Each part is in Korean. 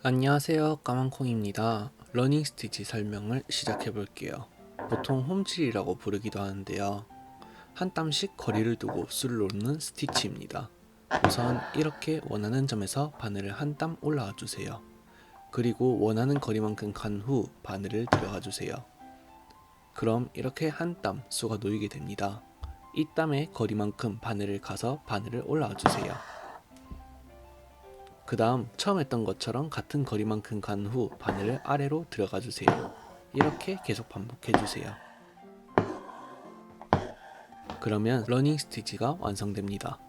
안녕하세요, 까만콩입니다. 러닝 스티치 설명을 시작해 볼게요. 보통 홈질이라고 부르기도 하는데요. 한 땀씩 거리를 두고 수를 놓는 스티치입니다. 우선 이렇게 원하는 점에서 바늘을 한 땀 올라와 주세요. 그리고 원하는 거리만큼 간 후 바늘을 들어가 주세요. 그럼 이렇게 한 땀 수가 놓이게 됩니다. 이 땀의 거리만큼 바늘을 가서 바늘을 올라와 주세요. 그 다음 처음 했던 것처럼 같은 거리만큼 간 후 바늘을 아래로 들어가 주세요. 이렇게 계속 반복해 주세요. 그러면 러닝 스티치가 완성됩니다.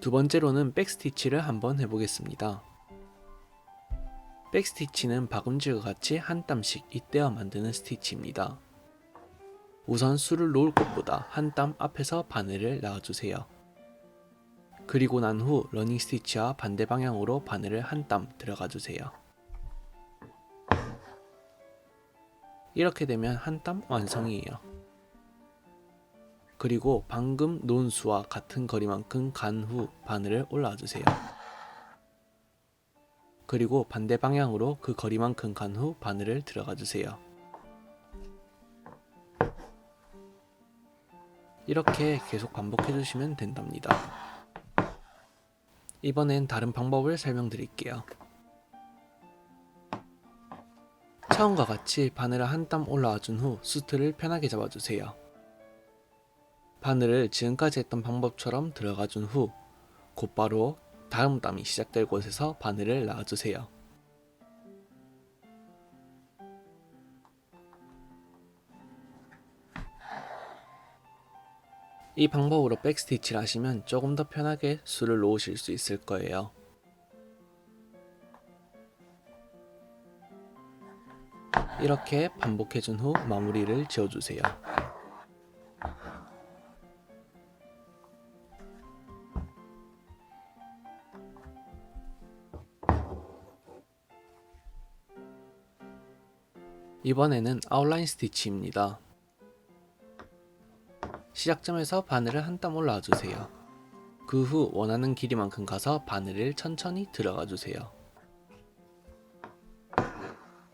두 번째로는 백스티치를 한번 해보겠습니다. 백스티치는 박음질과 같이 한 땀씩 잇대어 만드는 스티치입니다. 우선 수를 놓을 곳보다 한 땀 앞에서 바늘을 놔주세요. 그리고 난 후 러닝 스티치와 반대 방향으로 바늘을 한 땀 들어가 주세요. 이렇게 되면 한 땀 완성이에요. 그리고 방금 놓은 수와 같은 거리만큼 간 후 바늘을 올라와 주세요. 그리고 반대 방향으로 그 거리만큼 간 후 바늘을 들어가 주세요. 이렇게 계속 반복해 주시면 된답니다. 이번엔 다른 방법을 설명드릴게요. 처음과 같이 바늘을 한 땀 올라와 준 후 수트를 편하게 잡아주세요. 바늘을 지금까지 했던 방법처럼 들어가 준 후 곧바로 다음 땀이 시작될 곳에서 바늘을 놔주세요. 이 방법으로 백스티치를 하시면 조금 더 편하게 수를 놓으실 수 있을 거예요. 이렇게 반복해준 후 마무리를 지어주세요. 이번에는 아웃라인 스티치입니다. 시작점에서 바늘을 한 땀 올라와 주세요. 그 후 원하는 길이만큼 가서 바늘을 천천히 들어가 주세요.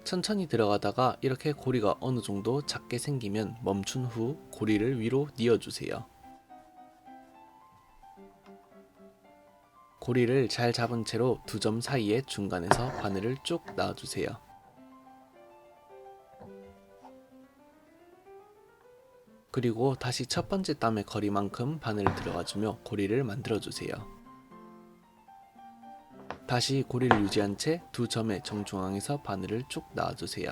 천천히 들어가다가 이렇게 고리가 어느 정도 작게 생기면 멈춘 후 고리를 위로 뉘어주세요. 고리를 잘 잡은 채로 두 점 사이에 중간에서 바늘을 쭉 놔주세요. 그리고 다시 첫 번째 땀의 거리만큼 바늘을 들어가주며 고리를 만들어주세요. 다시 고리를 유지한 채 두 점의 정중앙에서 바늘을 쭉 놔주세요.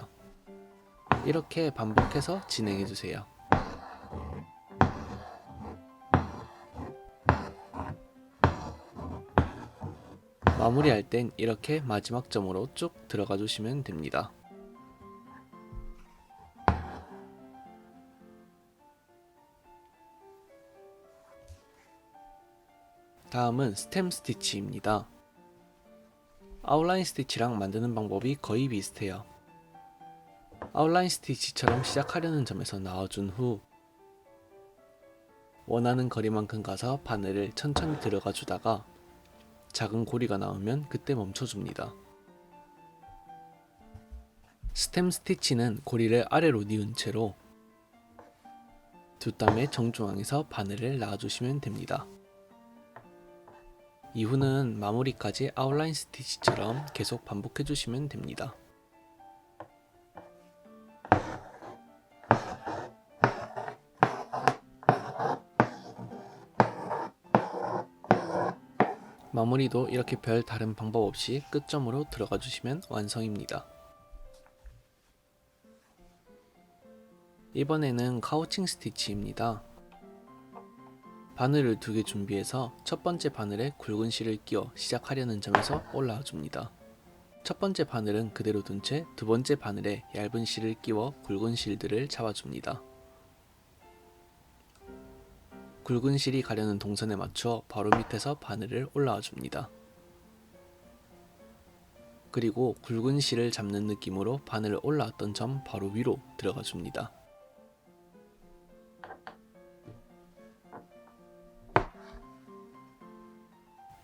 이렇게 반복해서 진행해주세요. 마무리할 땐 이렇게 마지막 점으로 쭉 들어가 주시면 됩니다. 다음은 스템 스티치입니다. 아웃라인 스티치랑 만드는 방법이 거의 비슷해요. 아웃라인 스티치처럼 시작하려는 점에서 나와준 후 원하는 거리만큼 가서 바늘을 천천히 들어가 주다가 작은 고리가 나오면 그때 멈춰줍니다. 스템 스티치는 고리를 아래로 뉘은 채로 두 땀의 정중앙에서 바늘을 놔주시면 됩니다. 이후는 마무리까지 아웃라인 스티치처럼 계속 반복해 주시면 됩니다. 마무리도 이렇게 별 다른 방법 없이 끝점으로 들어가 주시면 완성입니다. 이번에는 카우칭 스티치입니다. 바늘을 두 개 준비해서 첫 번째 바늘에 굵은 실을 끼워 시작하려는 점에서 올라와 줍니다. 첫 번째 바늘은 그대로 둔 채 두 번째 바늘에 얇은 실을 끼워 굵은 실들을 잡아줍니다. 굵은 실이 가려는 동선에 맞춰 바로 밑에서 바늘을 올라와 줍니다. 그리고 굵은 실을 잡는 느낌으로 바늘 올라왔던 점 바로 위로 들어가 줍니다.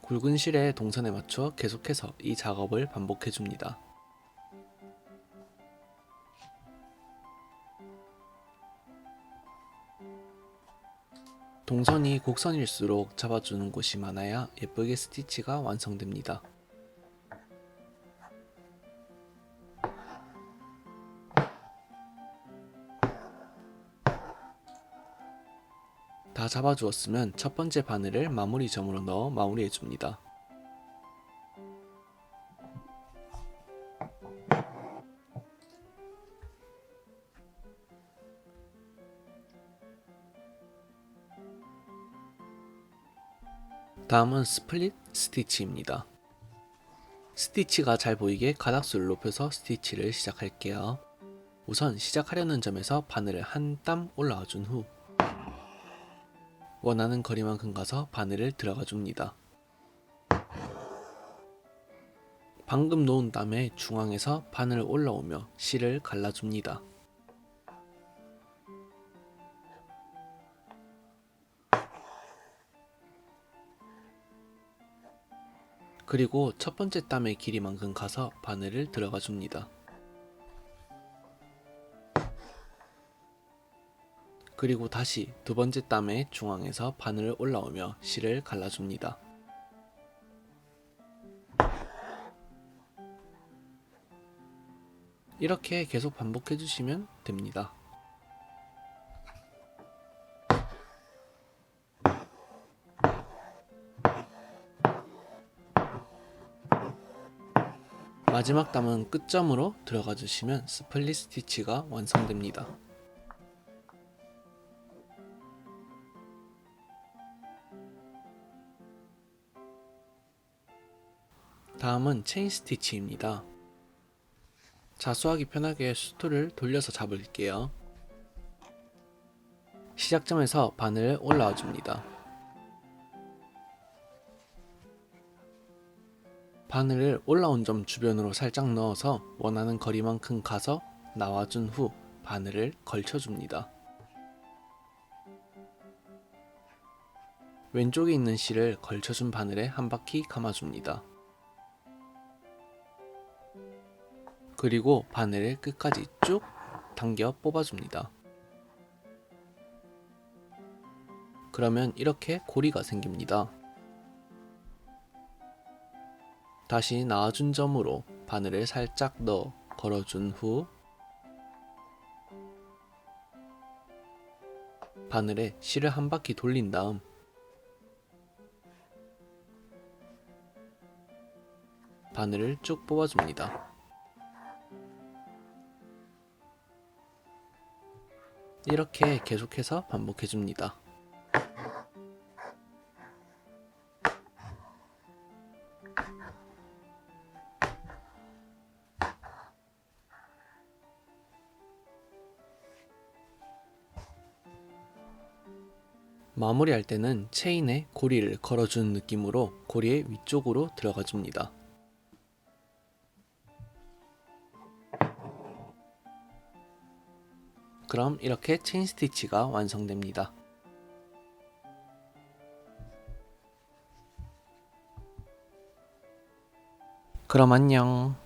굵은 실의 동선에 맞춰 계속해서 이 작업을 반복해 줍니다. 동선이 곡선일수록 잡아주는 곳이 많아야 예쁘게 스티치가 완성됩니다. 다 잡아주었으면 첫 번째 바늘을 마무리 점으로 넣어 마무리해 줍니다. 다음은 스플릿 스티치입니다. 스티치가 잘 보이게 가닥수를 높여서 스티치를 시작할게요. 우선 시작하려는 점에서 바늘을 한 땀 올라와 준 후 원하는 거리만큼 가서 바늘을 들어가 줍니다. 방금 놓은 땀의 중앙에서 바늘 올라오며 실을 갈라줍니다. 그리고 첫 번째 땀의 길이만큼 가서 바늘을 들어가 줍니다. 그리고 다시 두 번째 땀의 중앙에서 바늘 올라오며 실을 갈라줍니다. 이렇게 계속 반복해 주시면 됩니다. 마지막 땀은 끝점으로 들어가 주시면 스플릿 스티치가 완성됩니다. 다음은 체인 스티치입니다. 자수하기 편하게 수트를 돌려서 잡을게요. 시작점에서 바늘을 올라와 줍니다. 바늘을 올라온 점 주변으로 살짝 넣어서 원하는 거리만큼 가서 나와준 후 바늘을 걸쳐줍니다. 왼쪽에 있는 실을 걸쳐준 바늘에 한 바퀴 감아줍니다. 그리고 바늘을 끝까지 쭉 당겨 뽑아줍니다. 그러면 이렇게 고리가 생깁니다. 다시 나와준 점으로 바늘을 살짝 넣어 걸어준 후 바늘에 실을 한 바퀴 돌린 다음 바늘을 쭉 뽑아줍니다. 이렇게 계속해서 반복해줍니다. 마무리할 때는 체인에 고리를 걸어주는 느낌으로 고리의 위쪽으로 들어가 줍니다. 그럼 이렇게 체인 스티치가 완성됩니다. 그럼 안녕.